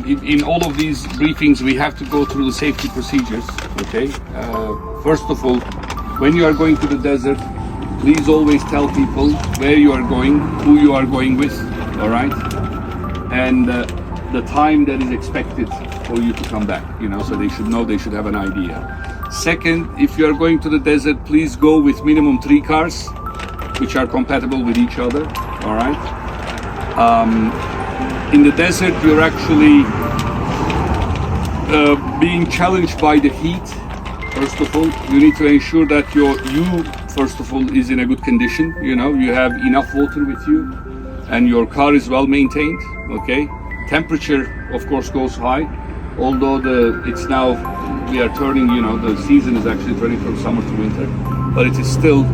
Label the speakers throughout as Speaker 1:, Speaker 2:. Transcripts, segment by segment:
Speaker 1: mean, in all of these briefings, we have to go through the safety procedures, okay? First of all, when you are going to the desert, please always tell people where you are going, who you are going with, all right? And the time that is expected for you to come back, you know, so they should know, they should have an idea. Second, if you are going to the desert, please go with minimum 3 cars, which are compatible with each other, all right? In the desert, you're actually being challenged by the heat. First of all, you need to ensure that first of all, is in a good condition. You know, you have enough water with you, and your car is well maintained. Okay, temperature, of course, goes high. Although it's now we are turning. You know, the season is actually turning from summer to winter, but it is still.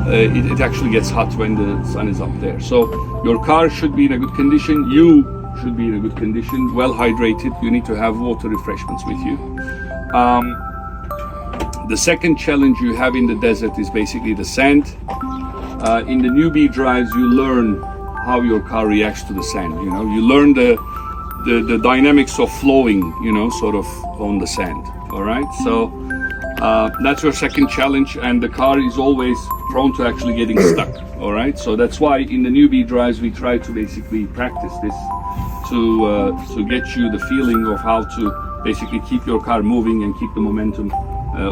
Speaker 1: It actually gets hot when the sun is up there. So your car should be in a good condition. You should be in a good condition, well hydrated. You need to have water refreshments with you. The second challenge you have in the desert is basically the sand. In the newbie drives, you learn how your car reacts to the sand. You know, you learn the dynamics of flowing, you know, sort of on the sand. All right, so that's your second challenge, and the car is always prone to actually getting stuck. All right, so that's why in the newbie drives we try to basically practice this to get you the feeling of how to basically keep your car moving and keep the momentum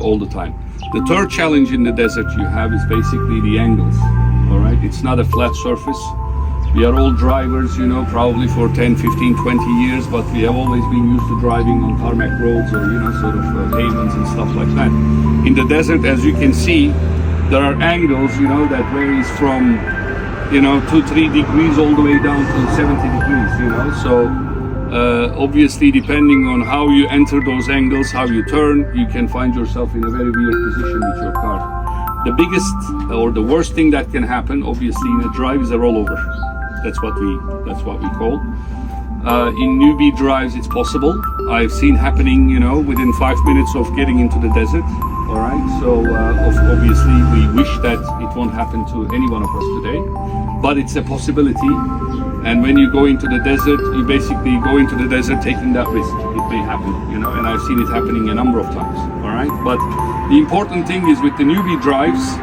Speaker 1: all the time. The third challenge in the desert you have is basically the angles. All right, it's not a flat surface. We are all drivers, you know, probably for 10, 15, 20 years, but we have always been used to driving on tarmac roads or, you know, sort of pavements and stuff like that. In the desert, as you can see, there are angles, you know, that varies from, you know, 2-3 degrees all the way down to 70 degrees, you know. So obviously, depending on how you enter those angles, how you turn, you can find yourself in a very weird position with your car. The biggest or the worst thing that can happen, obviously, in a drive is a rollover. That's what we call. In newbie drives, it's possible. I've seen happening, you know, within 5 minutes of getting into the desert. All right. So obviously, we wish that it won't happen to any one of us today, but it's a possibility. And when you go into the desert, you basically go into the desert taking that risk. It may happen, you know, and I've seen it happening a number of times. All right. But the important thing is with the newbie drives,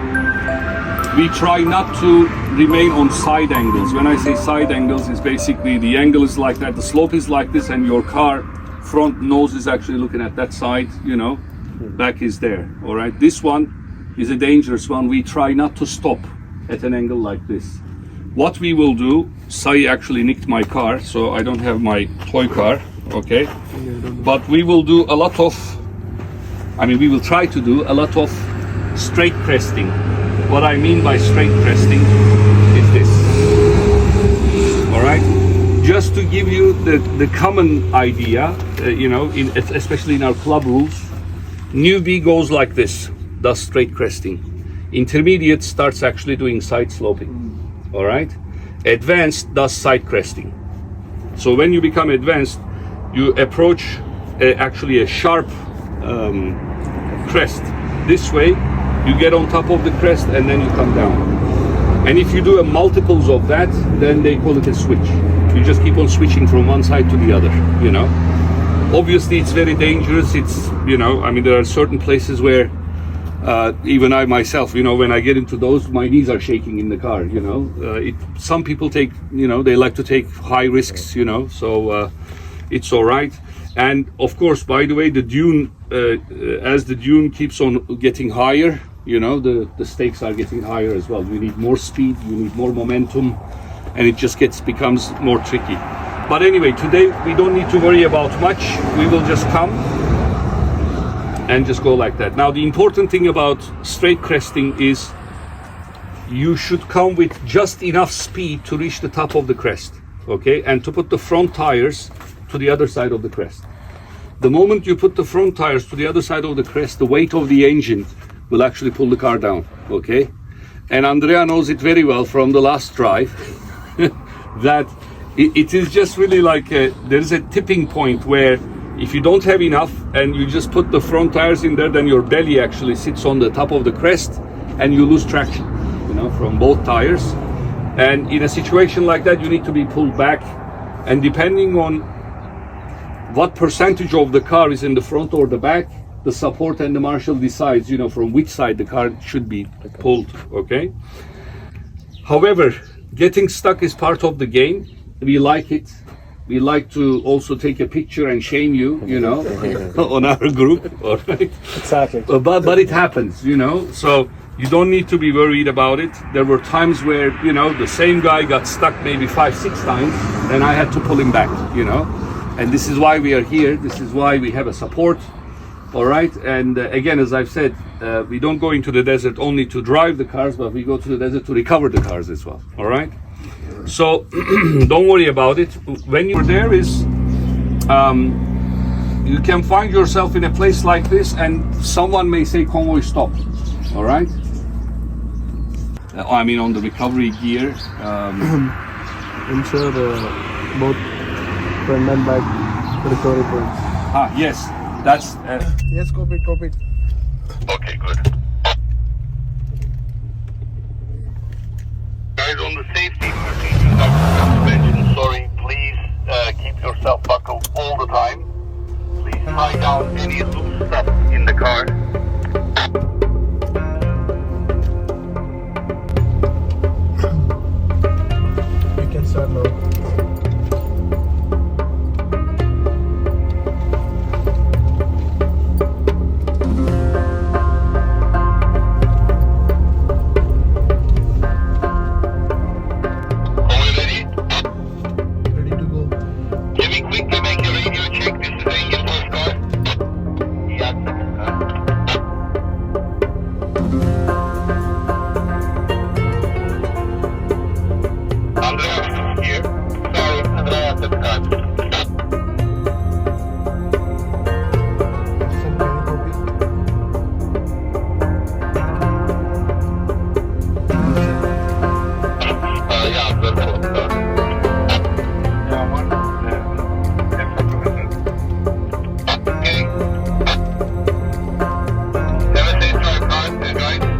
Speaker 1: we try not to remain on side angles. When I say side angles, it's basically the angle is like that, the slope is like this, and your car front nose is actually looking at that side, you know, back is there. All right, this one is a dangerous one. We try not to stop at an angle like this. What we will do, Sai actually nicked my car, so I don't have my toy car, okay? But we will do a lot of, we will try to do a lot of straight cresting. What I mean by straight cresting is this. All right, just to give you the common idea, you know, especially in our club rules, newbie goes like this, does straight cresting. Intermediate starts actually doing side sloping. All right, advanced does side cresting. So when you become advanced, you approach actually a sharp crest this way. You get on top of the crest and then you come down. And if you do a multiples of that, then they call it a switch. You just keep on switching from one side to the other, you know. Obviously, it's very dangerous. It's, you know, there are certain places where even I myself, you know, when I get into those, my knees are shaking in the car, you know. Some people take, you know, they like to take high risks, you know, so it's all right. And of course, by the way, the dune, as the dune keeps on getting higher, you know, the stakes are getting higher as well. You need more speed, you need more momentum, and it just becomes more tricky. But anyway, today we don't need to worry about much. We will just come and just go like that. Now, the important thing about straight cresting is you should come with just enough speed to reach the top of the crest, okay? And to put the front tires to the other side of the crest. The moment you put the front tires to the other side of the crest, the weight of the engine will actually pull the car down, okay? And Andrea knows it very well from the last drive that it is just really like there's a tipping point where if you don't have enough and you just put the front tires in there, then your belly actually sits on the top of the crest and you lose traction, you know, from both tires. And in a situation like that, you need to be pulled back. And depending on what percentage of the car is in the front or the back, the support and the marshal decides, you know, from which side the car should be pulled, okay? However, getting stuck is part of the game. We like it. We like to also take a picture and shame you, you know, on our group, all right?
Speaker 2: Exactly.
Speaker 1: But it happens, you know, so you don't need to be worried about it. There were times where, you know, the same guy got stuck maybe 5-6 times, and I had to pull him back, you know. And this is why we are here. This is why we have a support, all right? And again, as I've said, we don't go into the desert only to drive the cars, but we go to the desert to recover the cars as well, all right? So don't worry about it. When you're there is, you can find yourself in a place like this and someone may say convoy stop, all right? I mean on the recovery gear.
Speaker 2: Ensure both front and back recovery points.
Speaker 1: Yes, that's...
Speaker 2: Yes, copy.
Speaker 3: Okay, good. Guys, on the safety procedures I mentioned, sorry, please keep yourself buckled all the time. Please tie down any loose stuff in the car.
Speaker 2: You can start now.
Speaker 3: Have a safe drive, guys.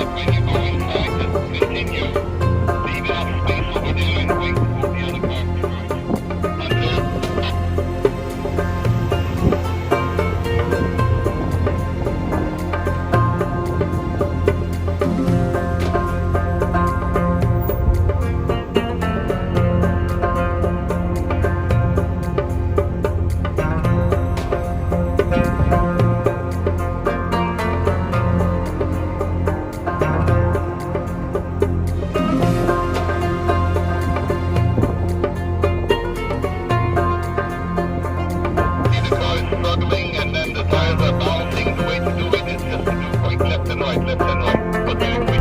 Speaker 3: when you go inside, just continue. Leave enough space over there and wait for the other car to join you. Understood? The car is struggling and then the tires are bouncing. The way to do it is just to do quick left and right, left and right. But do it quick.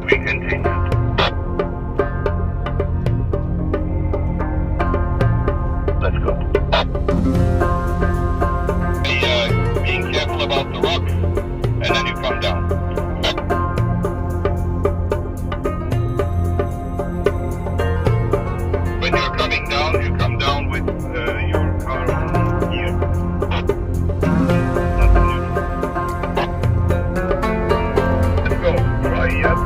Speaker 3: We continue. Let's go. Being careful about the rocks, and then you come down. When you're coming down, you come down with your car on here. Let's go. Try yet.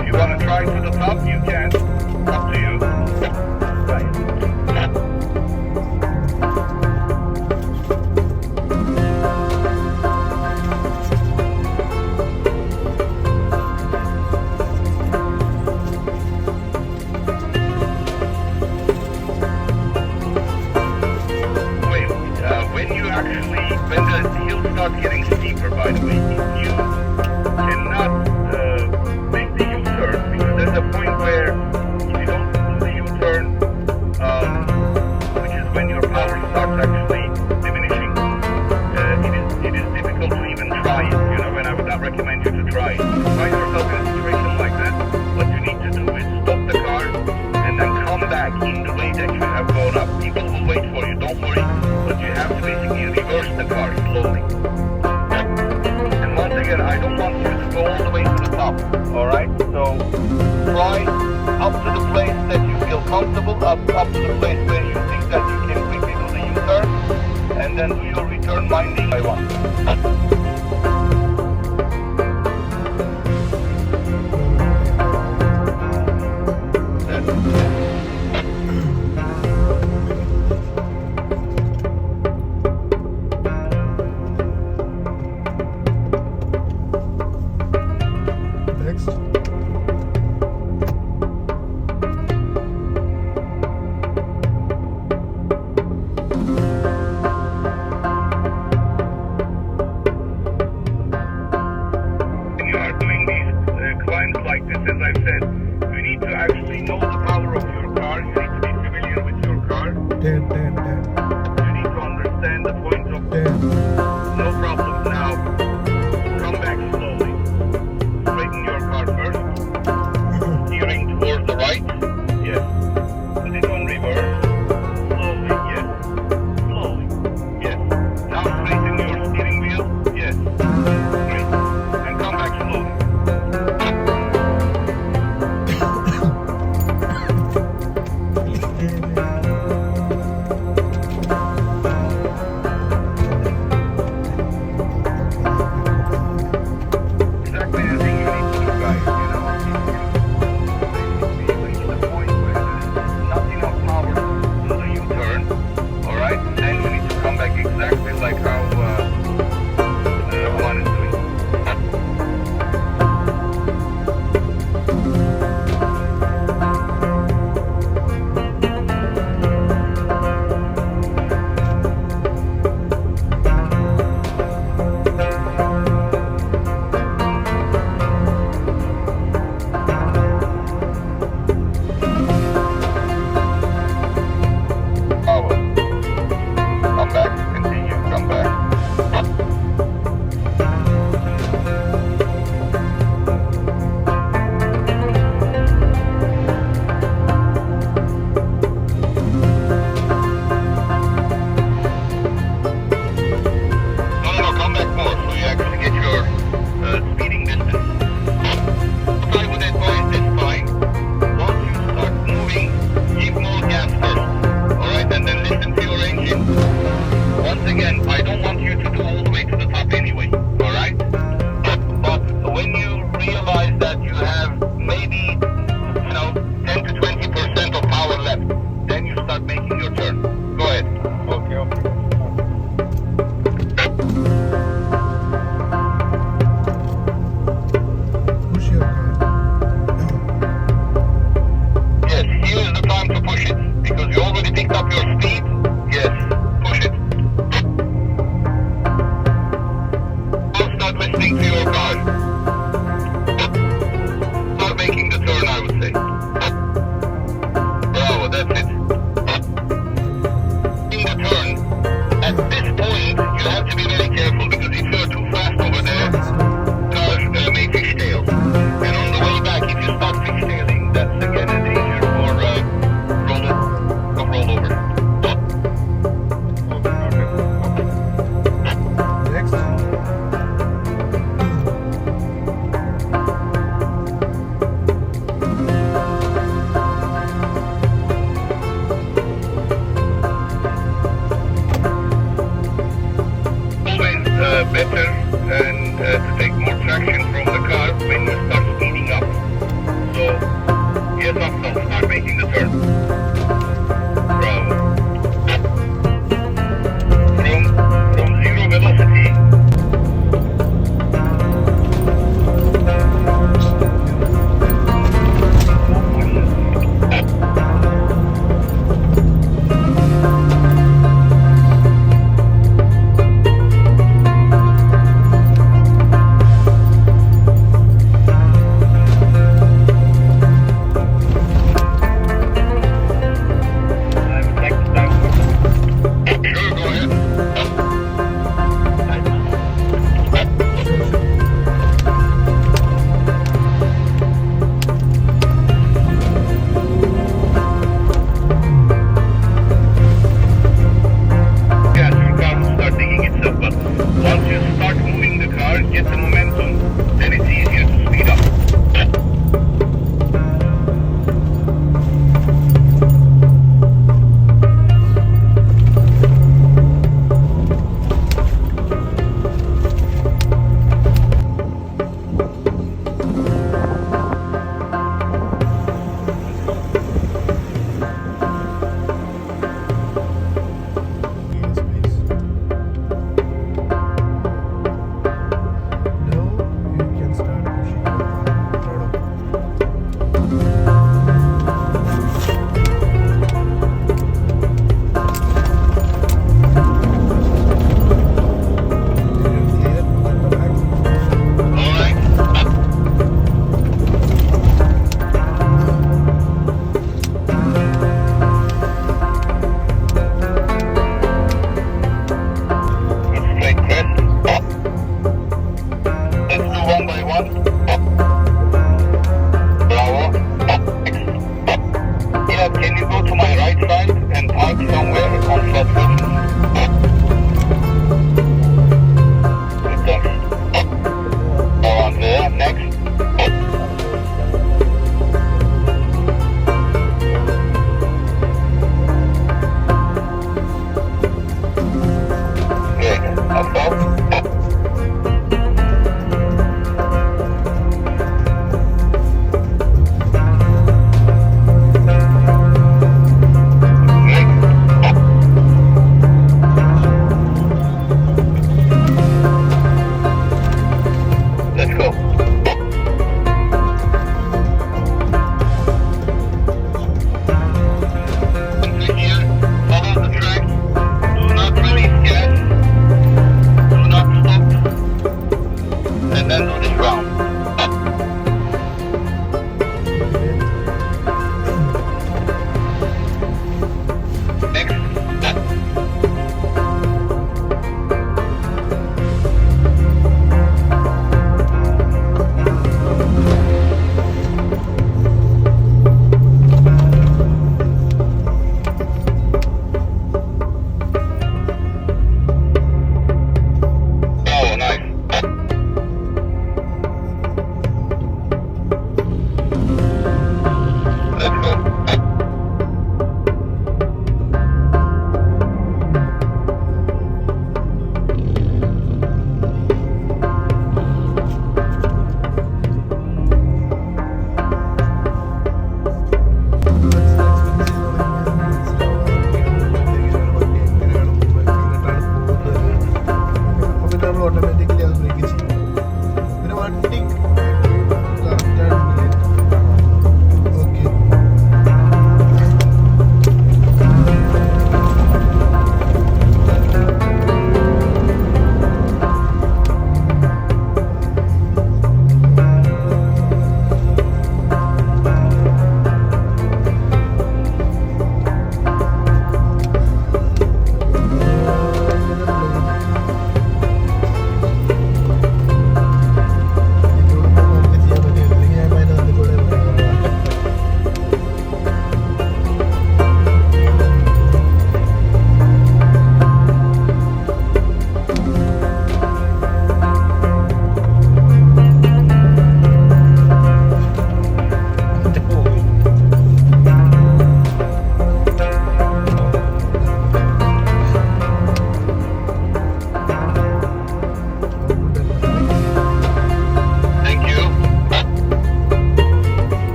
Speaker 3: If you want to try to the top, you can. Up to you. Right. Wait, when the hill starts getting steeper, by the way, you cannot make the U-turn because there's a point where if you don't do the U-turn, which is when your power starts actually diminishing, it is difficult to even try it, and I would not recommend you to try it. If you find yourself in a situation like that, what you need to do is stop the car and then come back in the way that you have gone up. People will wait for you, don't worry, but you have to basically reverse the car slowly. And once again, I don't want you to go all the way to the top, alright? So try up to the place that you feel comfortable, up to the place where you think that you can quickly do the U-turn, and then do your return winding by one.
Speaker 2: Next.
Speaker 3: When you are doing these climbs like this, as I've said, you need to actually know the power of your car. You need to be familiar with your car.
Speaker 2: 10, 10, 10,
Speaker 3: You need to understand the point of
Speaker 2: 10.